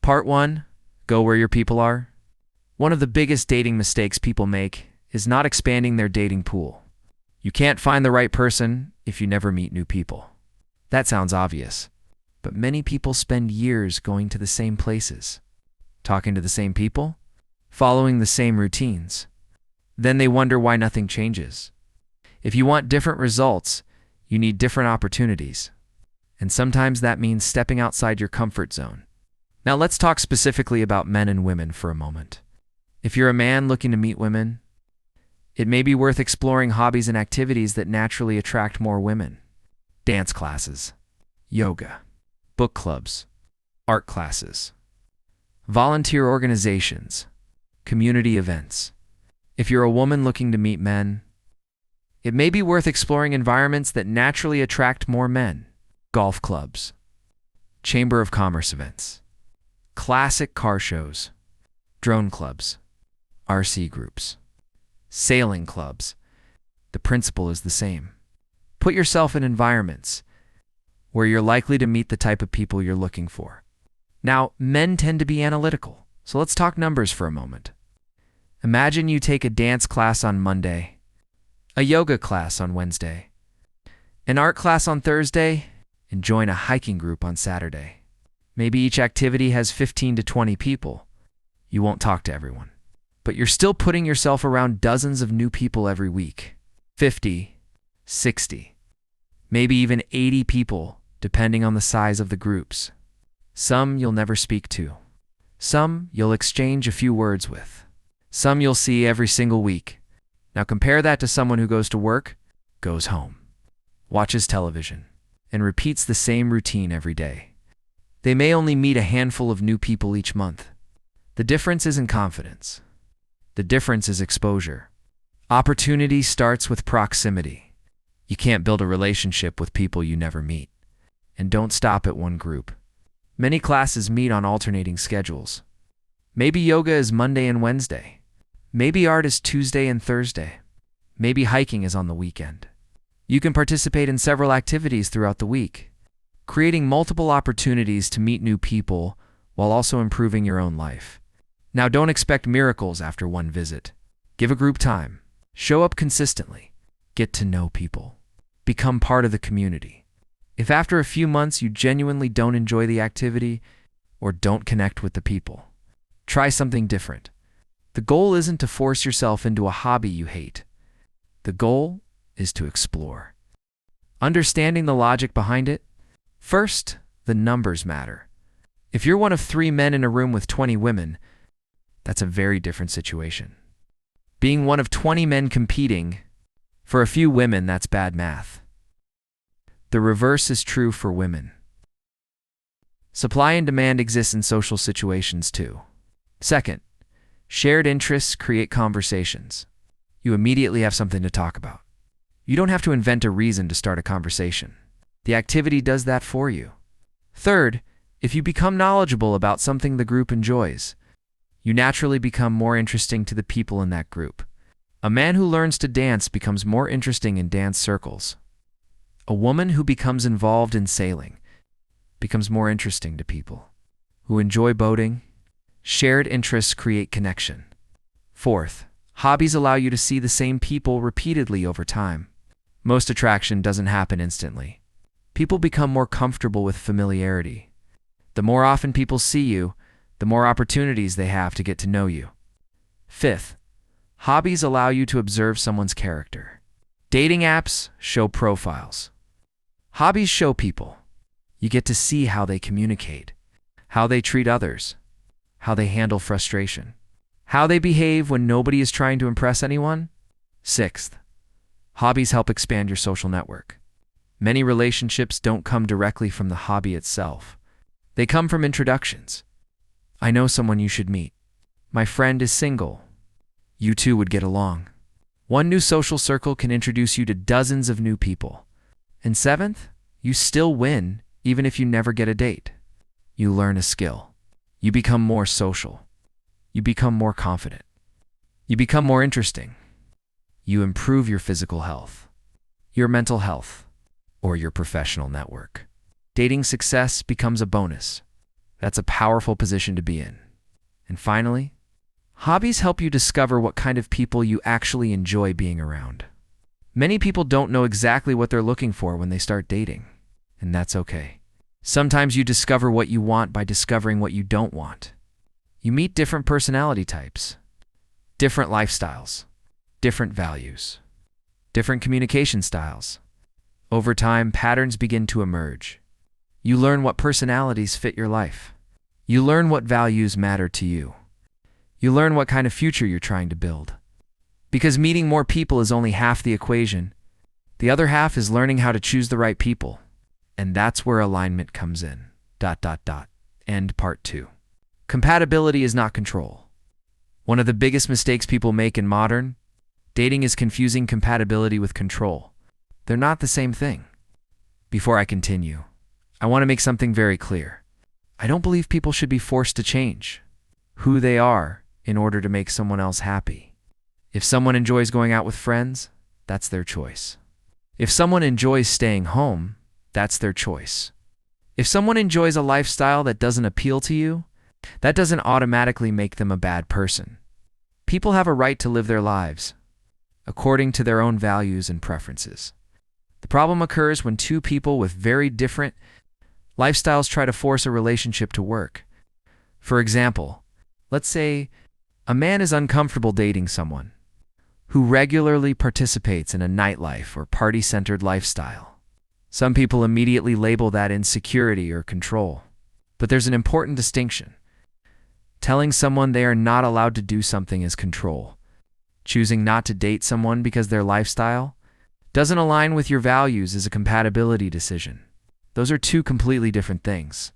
Part 1. Go where your people are. One of the biggest dating mistakes people make is not expanding their dating pool. You can't find the right person if you never meet new people. That sounds obvious, but many people spend years going to the same places, talking to the same people, following the same routines. Then they wonder why nothing changes. If you want different results, you need different opportunities. And sometimes that means stepping outside your comfort zone. Now let's talk specifically about men and women for a moment. If you're a man looking to meet women, it may be worth exploring hobbies and activities that naturally attract more women. Dance classes, yoga, book clubs, art classes, volunteer organizations, community events. If you're a woman looking to meet men, it may be worth exploring environments that naturally attract more men. Golf clubs, Chamber of Commerce events, classic car shows, drone clubs, RC groups, sailing clubs. The principle is the same. Put yourself in environments where you're likely to meet the type of people you're looking for. Now, men tend to be analytical, so let's talk numbers for a moment. Imagine you take a dance class on Monday, a yoga class on Wednesday, an art class on Thursday, and join a hiking group on Saturday. Maybe each activity has 15 to 20 people. You won't talk to everyone, but you're still putting yourself around dozens of new people every week. 50, 60, maybe even 80 people, depending on the size of the groups. Some you'll never speak to. Some you'll exchange a few words with. Some you'll see every single week. Now compare that to someone who goes to work, goes home, watches television, and repeats the same routine every day. They may only meet a handful of new people each month. The difference isn't confidence. The difference is exposure. Opportunity starts with proximity. You can't build a relationship with people you never meet. And don't stop at one group. Many classes meet on alternating schedules. Maybe yoga is Monday and Wednesday. Maybe art is Tuesday and Thursday. Maybe hiking is on the weekend. You can participate in several activities throughout the week, creating multiple opportunities to meet new people while also improving your own life. Now, don't expect miracles after one visit. Give a group time. Show up consistently. Get to know people. Become part of the community. If after a few months you genuinely don't enjoy the activity or don't connect with the people, try something different. The goal isn't to force yourself into a hobby you hate. The goal is to explore. Understanding the logic behind it? First, the numbers matter. If you're one of 3 men in a room with 20 women, that's a very different situation. Being one of 20 men competing, for a few women, that's bad math. The reverse is true for women. Supply and demand exists in social situations too. Second, shared interests create conversations. You immediately have something to talk about. You don't have to invent a reason to start a conversation. The activity does that for you. Third, if you become knowledgeable about something the group enjoys, you naturally become more interesting to the people in that group. A man who learns to dance becomes more interesting in dance circles. A woman who becomes involved in sailing becomes more interesting to people who enjoy boating. Shared interests create connection. Fourth, hobbies allow you to see the same people repeatedly over time. Most attraction doesn't happen instantly. People become more comfortable with familiarity. The more often people see you, the more opportunities they have to get to know you. Fifth, hobbies allow you to observe someone's character. Dating apps show profiles. Hobbies show people. You get to see how they communicate, how they treat others, how they handle frustration, how they behave when nobody is trying to impress anyone. Sixth, hobbies help expand your social network. Many relationships don't come directly from the hobby itself. They come from introductions. I know someone you should meet. My friend is single. You two would get along. One new social circle can introduce you to dozens of new people. And seventh, you still win even if you never get a date. You learn a skill. You become more social. You become more confident. You become more interesting. You improve your physical health, your mental health, or your professional network. Dating success becomes a bonus, That's a powerful position to be in. And finally, hobbies help you discover what kind of people you actually enjoy being around. Many people don't know exactly what they're looking for when they start dating, and that's okay. Sometimes you discover what you want by discovering what you don't want. You meet different personality types, different lifestyles, different values, different communication styles. Over time, patterns begin to emerge. You learn what personalities fit your life. You learn what values matter to you. You learn what kind of future you're trying to build. Because meeting more people is only half the equation. The other half is learning how to choose the right people. And that's where alignment comes in. ... End part 2. Compatibility is not control. One of the biggest mistakes people make in modern dating is confusing compatibility with control. They're not the same thing. Before I continue, I want to make something very clear. I don't believe people should be forced to change who they are in order to make someone else happy. If someone enjoys going out with friends, that's their choice. If someone enjoys staying home, that's their choice. If someone enjoys a lifestyle that doesn't appeal to you, that doesn't automatically make them a bad person. People have a right to live their lives according to their own values and preferences. The problem occurs when two people with very different lifestyles try to force a relationship to work. For example, let's say a man is uncomfortable dating someone who regularly participates in a nightlife or party-centered lifestyle. Some people immediately label that insecurity or control. But there's an important distinction. Telling someone they are not allowed to do something is control. Choosing not to date someone because their lifestyle doesn't align with your values is a compatibility decision. Those are two completely different things.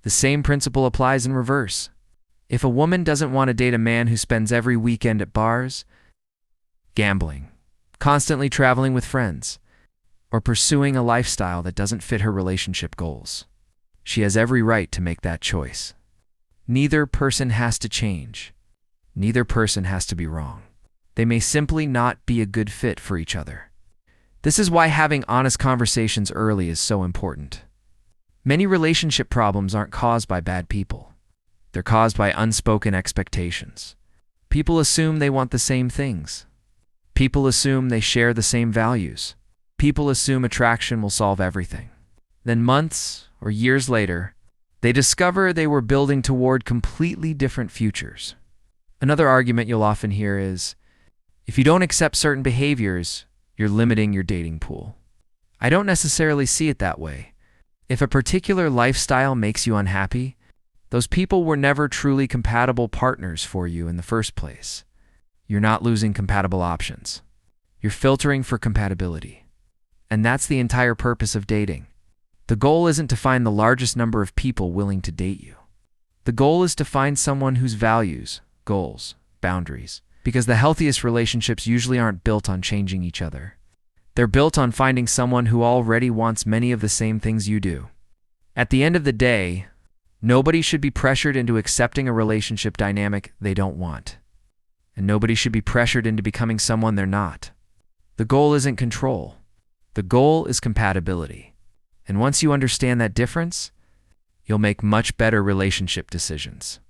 The same principle applies in reverse. If a woman doesn't want to date a man who spends every weekend at bars, gambling, constantly traveling with friends, or pursuing a lifestyle that doesn't fit her relationship goals, she has every right to make that choice. Neither person has to change. Neither person has to be wrong. They may simply not be a good fit for each other. This is why having honest conversations early is so important. Many relationship problems aren't caused by bad people. They're caused by unspoken expectations. People assume they want the same things. People assume they share the same values. People assume attraction will solve everything. Then months or years later, they discover they were building toward completely different futures. Another argument you'll often hear is, if you don't accept certain behaviors, you're limiting your dating pool. I don't necessarily see it that way. If a particular lifestyle makes you unhappy, those people were never truly compatible partners for you in the first place. You're not losing compatible options. You're filtering for compatibility. And that's the entire purpose of dating. The goal isn't to find the largest number of people willing to date you. The goal is to find someone whose values, goals, boundaries, because the healthiest relationships usually aren't built on changing each other. They're built on finding someone who already wants many of the same things you do. At the end of the day, nobody should be pressured into accepting a relationship dynamic they don't want. And nobody should be pressured into becoming someone they're not. The goal isn't control. The goal is compatibility. And once you understand that difference, you'll make much better relationship decisions.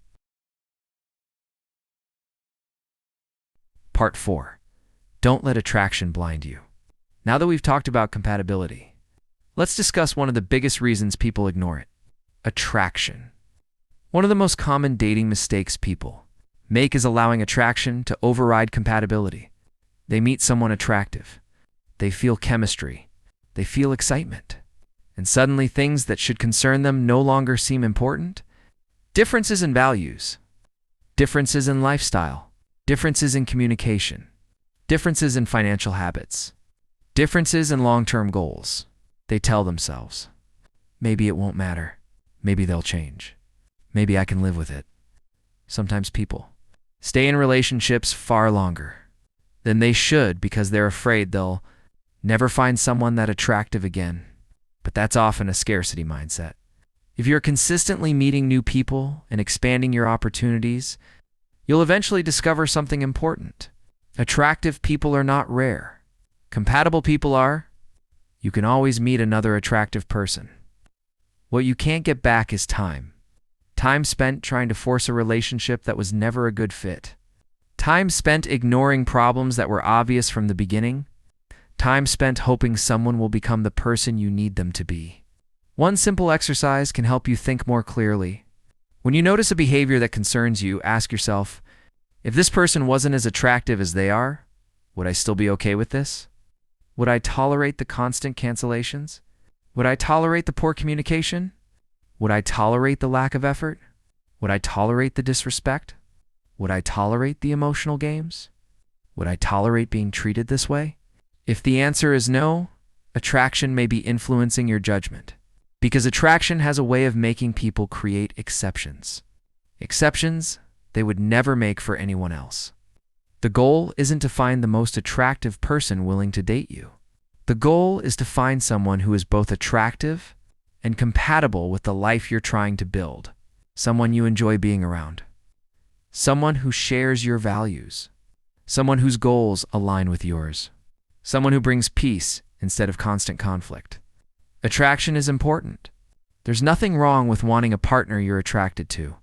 Part 4. Don't let attraction blind you. Now that we've talked about compatibility, let's discuss one of the biggest reasons people ignore it: attraction. One of the most common dating mistakes people make is allowing attraction to override compatibility. They meet someone attractive. They feel chemistry. They feel excitement. And suddenly things that should concern them no longer seem important. Differences in values, differences in lifestyle, differences in communication, differences in financial habits, differences in long-term goals. They tell themselves, maybe it won't matter. Maybe they'll change. Maybe I can live with it. Sometimes people stay in relationships far longer than they should because they're afraid they'll never find someone that attractive again. But that's often a scarcity mindset. If you're consistently meeting new people and expanding your opportunities, you'll eventually discover something important. Attractive people are not rare. Compatible people are. You can always meet another attractive person. What you can't get back is time. Time spent trying to force a relationship that was never a good fit. Time spent ignoring problems that were obvious from the beginning. Time spent hoping someone will become the person you need them to be. One simple exercise can help you think more clearly. When you notice a behavior that concerns you, ask yourself, if this person wasn't as attractive as they are, would I still be okay with this? Would I tolerate the constant cancellations? Would I tolerate the poor communication? Would I tolerate the lack of effort? Would I tolerate the disrespect? Would I tolerate the emotional games? Would I tolerate being treated this way? If the answer is no, attraction may be influencing your judgment. Because attraction has a way of making people create exceptions. Exceptions they would never make for anyone else. The goal isn't to find the most attractive person willing to date you. The goal is to find someone who is both attractive and compatible with the life you're trying to build. Someone you enjoy being around. Someone who shares your values. Someone whose goals align with yours. Someone who brings peace instead of constant conflict. Attraction is important. There's nothing wrong with wanting a partner you're attracted to.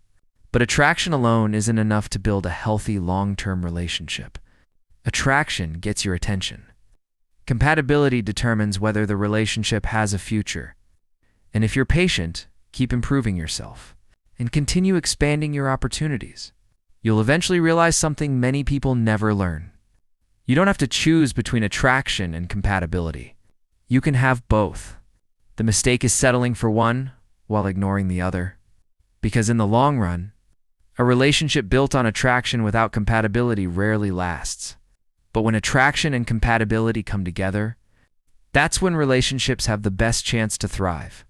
But attraction alone isn't enough to build a healthy long-term relationship. Attraction gets your attention. Compatibility determines whether the relationship has a future. And if you're patient, keep improving yourself and continue expanding your opportunities. You'll eventually realize something many people never learn. You don't have to choose between attraction and compatibility. You can have both. The mistake is settling for one while ignoring the other. Because in the long run, a relationship built on attraction without compatibility rarely lasts. But when attraction and compatibility come together, that's when relationships have the best chance to thrive.